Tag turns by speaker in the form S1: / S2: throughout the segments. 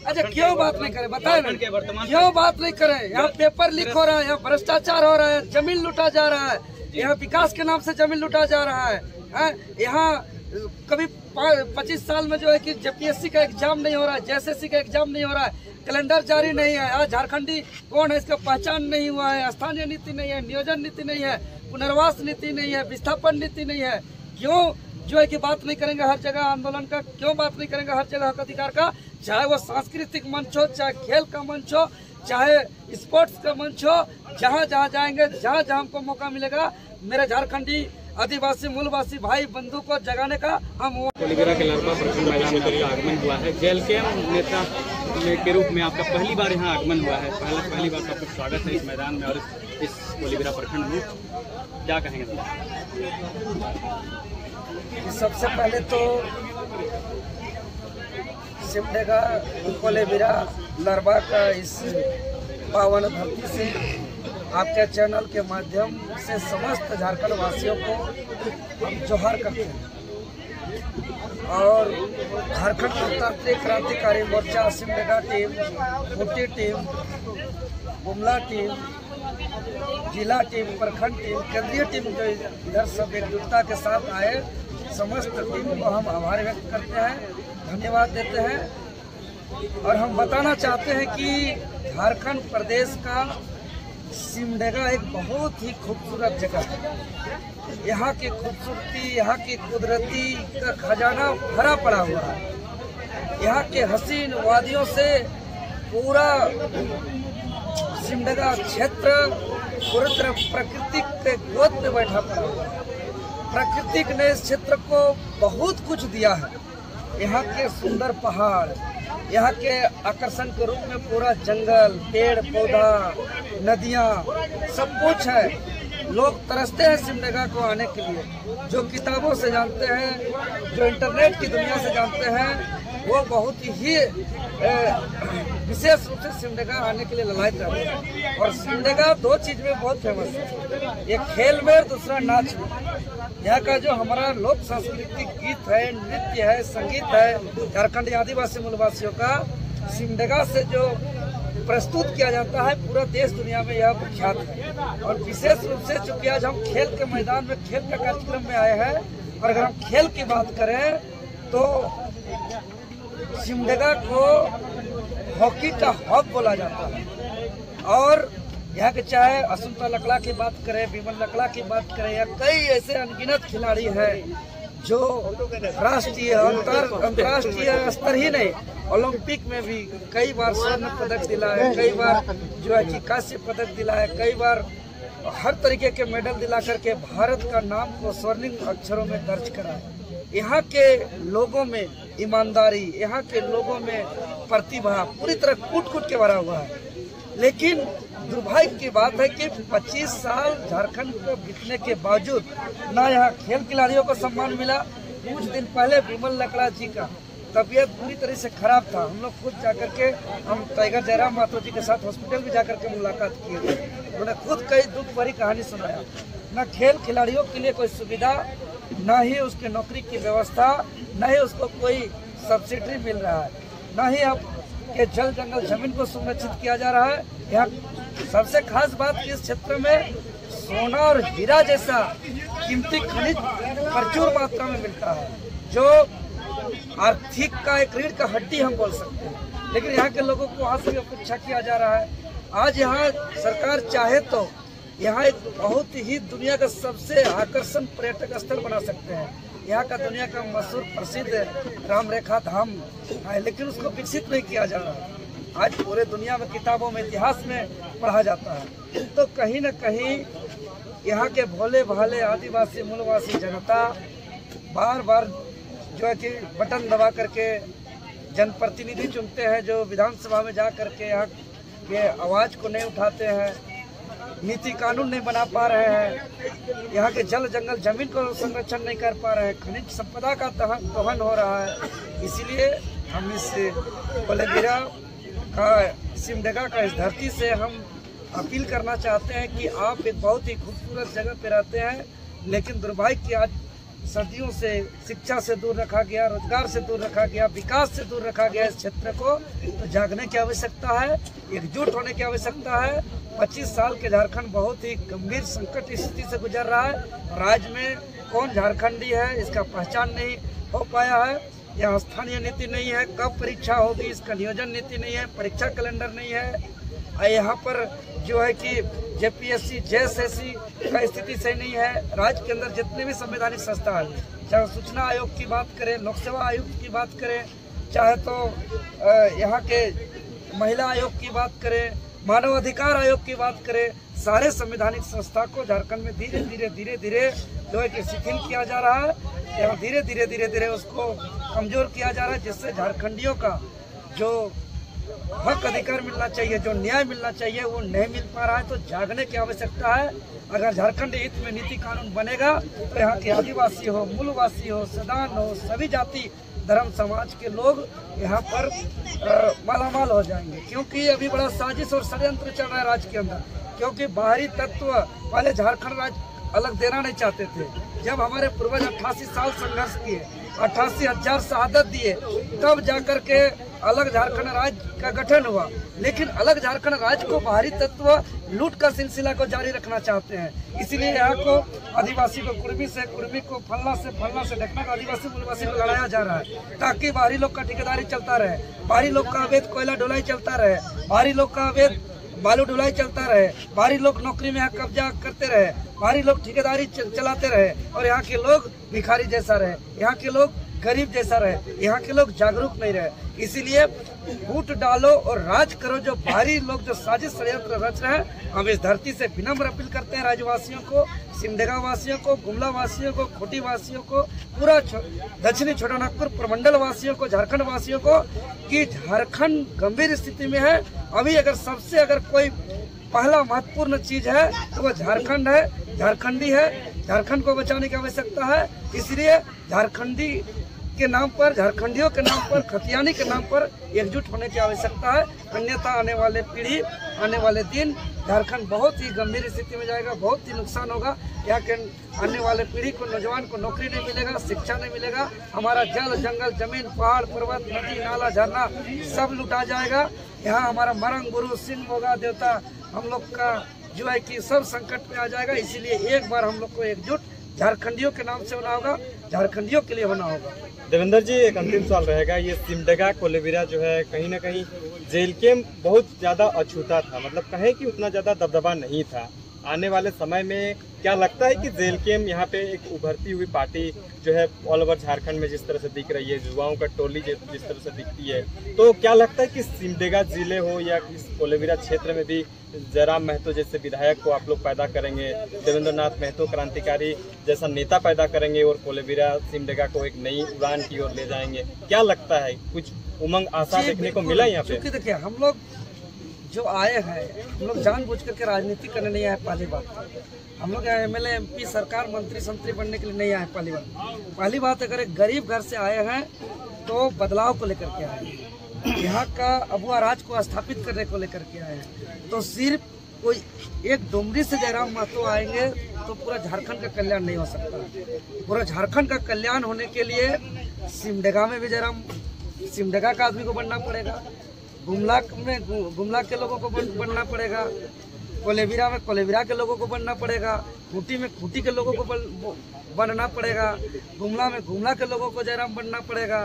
S1: अच्छा क्यों बात नहीं करें, बताए ना क्यों बात नहीं करें। यहाँ पेपर लीक हो रहा है, यहाँ भ्रष्टाचार हो रहा है, जमीन लूटा जा रहा है, यहाँ विकास के नाम से जमीन लूटा जा रहा है। यहाँ कभी 25 साल में जो है कि JPSC का एग्जाम नहीं हो रहा है, JSSC का एग्जाम नहीं हो रहा है, कैलेंडर जारी नहीं है। आज झारखंडी कौन है इसका पहचान नहीं हुआ है, स्थानीय नीति नहीं है, नियोजन नीति नहीं है, पुनर्वास नीति नहीं है, विस्थापन नीति नहीं है। क्यों जो है कि बात नहीं करेंगे हर जगह आंदोलन का, क्यों बात नहीं करेंगे हर जगह हक अधिकार का, चाहे वो सांस्कृतिक मंच हो, चाहे खेल का मंच हो, चाहे स्पोर्ट्स का मंच हो। जहाँ जहाँ जाएंगे, जहाँ जहाँ हमको मौका मिलेगा, मेरे झारखंडी आदिवासी मूलवासी भाई बंधु को जगाने का हम
S2: कोलेबिरा के लरबा प्रखंड मैदान में आपका आगमन हुआ है। JLKM नेता के रूप में आपका पहली बार यहाँ आगमन हुआ है। पहली बार आपका स्वागत है इस मैदान में और इस कोलेबिरा प्रखंड में, क्या कहेंगे?
S1: सबसे पहले तो सिमडेगा कोलेबिरा लरबा का इस पावन धरती से आपके चैनल के माध्यम से समस्त झारखंड वासियों को हम जोहार करते हैं। और Jharkhand Prajatantrik Krantikari Morcha Simdega team, Khunti team, Gumla team, जिला टीम, प्रखंड टीम, केंद्रीय टीम जो इधर सब एकजुटता के साथ आए, समस्त टीम को हम आभार व्यक्त करते हैं, धन्यवाद देते हैं। और हम बताना चाहते हैं कि झारखंड प्रदेश का सिमडेगा एक बहुत ही खूबसूरत जगह है। यहाँ की खूबसूरती, यहाँ की कुदरती का खजाना भरा पड़ा हुआ है। यहाँ के हसीन वादियों से पूरा सिमडेगा क्षेत्र पूरी तरह प्रकृति के गोद में बैठा पड़ा हुआ है। प्रकृति ने इस क्षेत्र को बहुत कुछ दिया है। यहाँ के सुंदर पहाड़, यहाँ के आकर्षण के रूप में पूरा जंगल, पेड़ पौधा, नदियाँ, सब कुछ है। लोग तरसते हैं सिमडेगा को आने के लिए। जो किताबों से जानते हैं, जो इंटरनेट की दुनिया से जानते हैं, वो बहुत ही विशेष रूप से सिमडेगा आने के लिए ललायत रहते हैं। और सिमडेगा दो चीज में बहुत फेमस है, एक खेल में और दूसरा नाच में। यहाँ का जो हमारा लोक सांस्कृतिक गीत है, नृत्य है, संगीत है, झारखंडी आदिवासी मूलवासियों का सिमडेगा से जो प्रस्तुत किया जाता है, पूरा देश दुनिया में यह प्रख्यात है। और विशेष रूप से चूंकि आज हम खेल के मैदान में, खेल के कार्यक्रम में आए हैं, और अगर हम खेल की बात करें तो सिमडेगा को हॉकी का हब बोला जाता है। और यहाँ के चाहे असुंता लकड़ा की बात करें, विमल लकड़ा की बात करें, या कई ऐसे अनगिनत खिलाड़ी हैं जो राष्ट्रीय अंतर्राष्ट्रीय स्तर ही नहीं, ओलंपिक में भी कई बार स्वर्ण पदक दिलाए, कई बार जो है कि कांस्य पदक दिलाए, कई बार हर तरीके के मेडल दिला करके भारत का नाम को स्वर्णिम अक्षरों में दर्ज कराए। यहाँ के लोगों में ईमानदारी, यहाँ के लोगों में प्रतिभा पूरी तरह कूट कूट के भरा हुआ है। लेकिन दुर्भाग्य की बात है कि 25 साल झारखंड को बीतने के बावजूद ना यहाँ खेल खिलाड़ियों को सम्मान मिला। कुछ दिन पहले विमल लकड़ा जी का तबीयत पूरी तरह से खराब था। हम लोग खुद जाकर के, हम टाइगर जयराम माथुर जी के साथ हॉस्पिटल भी जाकर के मुलाकात किए थे। उन्होंने खुद कई दुख भरी कहानी सुनाया। न खेल खिलाड़ियों के लिए कोई सुविधा, न ही उसकी नौकरी की व्यवस्था, न ही उसको कोई सब्सिडी मिल रहा है, न ही अब के जल जंगल जमीन को संरक्षित किया जा रहा है। यहाँ सबसे खास बात इस क्षेत्र में सोना और हीरा जैसा कीमती खनिज प्रचुर मात्रा में मिलता है, जो आर्थिक का एक रीढ़ का हड्डी हम बोल सकते हैं। लेकिन यहाँ के लोगों को वहाँ से अपेक्षा किया जा रहा है। आज यहाँ सरकार चाहे तो यहाँ एक बहुत ही दुनिया का सबसे आकर्षण पर्यटक स्थल बना सकते हैं। यहाँ का दुनिया का मशहूर प्रसिद्ध राम रेखा धाम है, लेकिन उसको विकसित नहीं किया जा रहा। आज पूरे दुनिया में किताबों में, इतिहास में पढ़ा जाता है। तो कहीं न कहीं यहाँ के भोले भाले आदिवासी मूलवासी जनता बार बार जो है कि बटन दबा करके जनप्रतिनिधि चुनते हैं, जो विधानसभा में जा करके यहाँ के आवाज़ को नहीं उठाते हैं, नीति कानून नहीं बना पा रहे हैं, यहाँ के जल जंगल जमीन को संरक्षण नहीं कर पा रहे हैं, खनिज संपदा का दोहन हो रहा है। इसीलिए हम इस कोलेबिरा का, सिमडेगा का इस धरती से हम अपील करना चाहते हैं कि आप एक बहुत ही खूबसूरत जगह पे रहते हैं, लेकिन दुर्भाग्य कि आज सदियों से शिक्षा से दूर रखा गया, रोजगार से दूर रखा गया, विकास से दूर रखा गया इस क्षेत्र को, तो जागने की आवश्यकता है, एकजुट होने की आवश्यकता है। 25 साल के झारखंड बहुत ही गंभीर संकट स्थिति से गुजर रहा है। राज्य में कौन झारखंडी है इसका पहचान नहीं हो पाया है। यहाँ स्थानीय नीति नहीं है, कब परीक्षा होगी इसका नियोजन नीति नहीं है, परीक्षा कैलेंडर नहीं है। यहाँ पर जो है कि जेपीएससी जेएसएससी का स्थिति सही नहीं है। राज्य के अंदर जितने भी संवैधानिक संस्था है, चाहे सूचना आयोग की बात करें, लोक सेवा आयुक्त की बात करें, चाहे तो यहाँ के महिला आयोग की बात करें, मानव अधिकार आयोग की बात करें, सारे संवैधानिक संस्था को झारखंड में धीरे धीरे जो है कि शिथिल किया जा रहा है। यहाँ धीरे धीरे उसको कमजोर किया जा रहा है, जिससे झारखंडियों का जो हक अधिकार मिलना चाहिए, जो न्याय मिलना चाहिए, वो नहीं मिल पा रहा है। तो जागने की आवश्यकता है। अगर झारखंड हित में नीति कानून बनेगा तो यहाँ के आदिवासी हो, मूलवासी हो, सदान हो, सभी जाति धर्म समाज के लोग यहाँ पर मालामाल हो जाएंगे। क्योंकि अभी बड़ा साजिश और षड्यंत्र चल रहा है राज्य के अंदर, क्योंकि बाहरी तत्व पहले झारखंड राज्य अलग देना नहीं चाहते थे। जब हमारे पूर्वज 88 साल संघर्ष किए, 88,000 शहादत दिए, तब जाकर के अलग झारखंड राज्य का गठन हुआ। लेकिन अलग झारखंड राज्य को बाहरी तत्व लूट का सिलसिला को जारी रखना चाहते हैं। इसीलिए यहाँ को आदिवासी को कुर्मी से, कुर्मी को फलना से ढकना को आदिवासी मूलवासी को लड़ाया जा रहा है, ताकि बाहरी लोग का ठेकेदारी चलता रहे, बाहरी लोग का अवैध कोयला ढुलाई चलता रहे, बाहरी लोग का अवैध बालू ढुलाई चलता रहे, बाहरी लोग नौकरी में यहाँ कब्जा करते रहे, बाहरी लोग ठेकेदारी चलाते रहे, और यहाँ के लोग भिखारी जैसा रहे, यहाँ के लोग गरीब जैसा रहे, यहाँ के लोग जागरूक नहीं रहे। इसीलिए फूट डालो और राज करो। जो बाहरी लोग जो साजिश षड्यंत्र रच रहे हैं, हम इस धरती से विनम्र अपील करते हैं राज्यवासियों को, सिमडेगा वासियों को, गुमला वासियों को, खूंटी वासियों को, पूरा दक्षिणी छोटानागपुर प्रमंडल वासियों को, झारखंड वासियों को, कि झारखंड गंभीर स्थिति में है। अभी अगर कोई पहला महत्वपूर्ण चीज है तो वो झारखंड है, झारखंडी है। झारखंड को बचाने की आवश्यकता है। इसलिए झारखंडी के नाम पर, झारखंडियों के नाम पर, खतियानी के नाम पर एकजुट होने की आवश्यकता है। अन्यथा आने वाले पीढ़ी, आने वाले दिन झारखंड बहुत ही गंभीर स्थिति में जाएगा, बहुत ही नुकसान होगा। यहाँ के आने वाले पीढ़ी को, नौजवान को नौकरी नहीं मिलेगा, शिक्षा नहीं मिलेगा, हमारा जल, जंगल, जमीन, पहाड़, पर्वत, नदी, नाला, झरना सब लुटा जाएगा। यहाँ हमारा मरंग, गुरु, सिंह, मोगा, देवता, हम लोग का जो है कि सब संकट में आ जाएगा। इसीलिए एक बार हम लोग को एकजुट झारखंडियों के नाम से होना होगा, झारखंडियों के लिए होना होगा।
S3: देवेंद्र जी, एक अंतिम सवाल रहेगा। ये सिमडेगा कोलेबिरा जो है, कहीं ना कहीं जेल के बहुत ज़्यादा अछूता था, मतलब कहें कि उतना ज़्यादा दबदबा नहीं था। आने वाले समय में क्या लगता है कि जेल केम यहाँ पे एक उभरती हुई पार्टी जो है ऑल ओवर झारखंड में जिस तरह से दिख रही है, युवाओं का टोली जिस तरह से दिखती है, तो क्या लगता है कि सिमडेगा जिले हो या इस कोलेबिरा क्षेत्र में भी जयराम महतो जैसे विधायक को आप लोग पैदा करेंगे, देवेंद्र नाथ महतो क्रांतिकारी जैसा नेता पैदा करेंगे और कोलेबिरा सिमडेगा को एक नई उड़ान की ओर ले जाएंगे? क्या लगता है, कुछ उमंग आशा देखने को मिला यहाँ पे?
S1: देखिए, हम लोग जो आए हैं, हम लोग जानबूझ करके राजनीति करने नहीं आए। पहली बात, हम लोग एमएलए, एमपी, सरकार, मंत्री, संतरी बनने के लिए नहीं आए। पहली बात अगर एक गरीब घर से आए हैं तो बदलाव को लेकर के आए हैं, यहाँ का अबुआ राज को स्थापित करने को लेकर के आए हैं। तो सिर्फ कोई एक डुमरी से जयराम महतो आएंगे तो पूरा झारखंड का कल्याण नहीं हो सकता। पूरा झारखंड का कल्याण होने के लिए सिमडेगा में भी सिमडेगा का आदमी को बनना पड़ेगा, गुमला के लोगों को बनना पड़ेगा, कोलेबिरा में कोलेबिरा के लोगों को बनना पड़ेगा, खूंटी में खूंटी के लोगों को बनना पड़ेगा, गुमला में गुमला के लोगों को जयराम बनना पड़ेगा,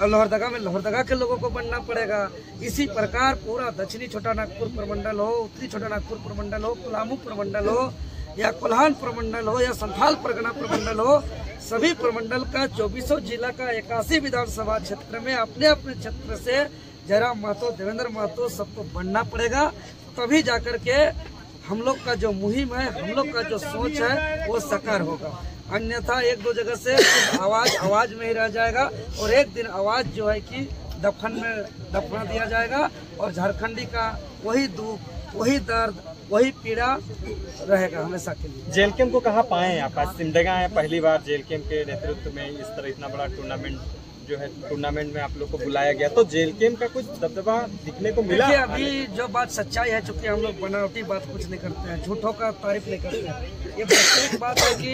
S1: और लोहरदगा में लोहरदगा के लोगों को बनना पड़ेगा। इसी प्रकार पूरा दक्षिणी छोटानागपुर प्रमंडल हो, उत्तरी छोटानागपुर प्रमंडल हो, कुलामू प्रमंडल हो, या कोल्हान प्रमंडल हो, या संथाल परगना प्रमंडल हो, सभी प्रमंडल का 24 जिला का 81 विधानसभा क्षेत्र में अपने अपने क्षेत्र से जयराम महतो, देवेंद्र महतो सबको बनना पड़ेगा। तभी जाकर के हम लोग का जो मुहिम है, हम लोग का जो सोच है वो साकार होगा। अन्यथा एक दो जगह से आवाज में ही रह जाएगा, और एक दिन आवाज जो है कि दफन में दफना दिया जाएगा, और झारखंडी का वही दुख, वही दर्द, वही पीड़ा रहेगा हमेशा के लिए।
S3: जेल कैंप को कहाँ पाए आप? आज सिमडेगा आए पहली बार, जेल कैंप के नेतृत्व में इस तरह इतना बड़ा टूर्नामेंट में आप लोग को बुलाया गया, तो जेल कैंप का कुछ दबदबा दिखने को मिला?
S1: अभी जो बात सच्चाई है, चूंकि हम लोग बनावटी बात कुछ नहीं करते हैं, झूठों का तारीफ नहीं करते हैं। ये वास्तविक बात है कि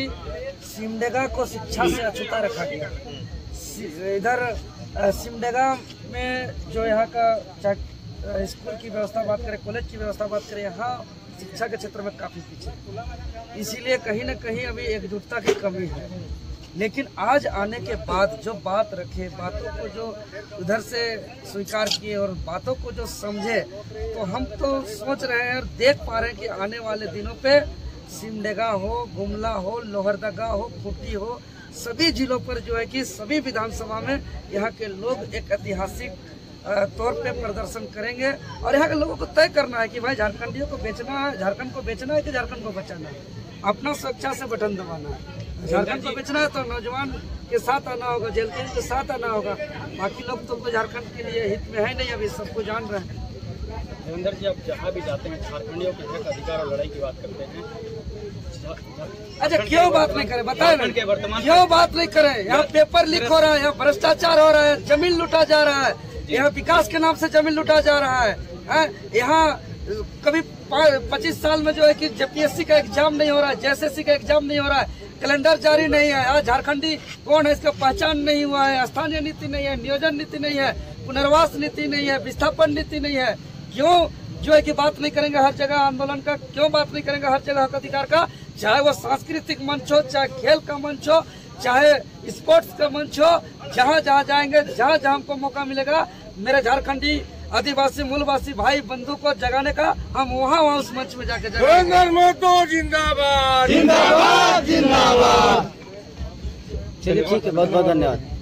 S1: सिमडेगा को शिक्षा से अछूता रखा गया। इधर सिमडेगा में जो यहाँ का चाहे स्कूल की व्यवस्था बात करें, कॉलेज की व्यवस्था बात करें, यहाँ शिक्षा के क्षेत्र में काफ़ी पीछे, इसीलिए कहीं न कहीं अभी एकजुटता की कमी है। लेकिन आज आने के बाद जो बात रखे, बातों को जो उधर से स्वीकार किए और बातों को जो समझे, तो हम तो सोच रहे हैं और देख पा रहे हैं कि आने वाले दिनों पे सिमडेगा हो, गुमला हो, लोहरदगा हो, खूंटी हो, सभी जिलों पर जो है कि सभी विधानसभा में यहाँ के लोग एक ऐतिहासिक तौर पे प्रदर्शन करेंगे। और यहाँ के लोगों को तय करना है कि भाई झारखंडियों को बेचना है, झारखंड को बेचना है कि झारखंड को बचाना है, अपना स्वेच्छा से बटन दबाना है। झारखंड को बेचना है तो नौजवान के साथ आना होगा, जेल के साथ आना होगा। बाकी लोग तो झारखंड के लिए हित में है नहीं, अभी सबको जान रहे हैं।
S2: देवेंद्र जी, आप जहाँ भी जाते हैं झारखंडियों के हक, अधिकार और लड़ाई की बात करते हैं।
S1: अच्छा, क्यों बात नहीं करें, बताए ना, क्यों बात नहीं करें? यहाँ पेपर लीक हो रहा है, यहाँ भ्रष्टाचार हो रहा है, जमीन लूटा जा रहा है, यहाँ विकास के नाम से जमीन लूटा जा रहा है। यहाँ कभी 25 साल में जो है कि जेपीएससी का एग्जाम नहीं हो रहा है, जेएसएससी का एग्जाम नहीं हो रहा है, कैलेंडर जारी नहीं है। आज झारखंडी कौन है इसका पहचान नहीं हुआ है, स्थानीय नीति नहीं है, नियोजन नीति नहीं है, पुनर्वास नीति नहीं है, विस्थापन नीति नहीं है। क्यों जो है कि बात नहीं करेंगे हर जगह आंदोलन का, क्यों बात नहीं करेंगे हर जगह हक अधिकार का? चाहे वो सांस्कृतिक मंच हो, चाहे खेल का मंच हो, चाहे स्पोर्ट्स का मंच हो, जहाँ जहाँ जाएंगे, जहाँ जहाँ हमको मौका मिलेगा, मेरे झारखंडी आदिवासी मूलवासी भाई बंधु को जगाने का, हम वहाँ उस मंच में जाके
S3: जिंदाबाद जिंदाबाद जिंदाबाद।
S1: चलिए ठीक है, बहुत बहुत धन्यवाद।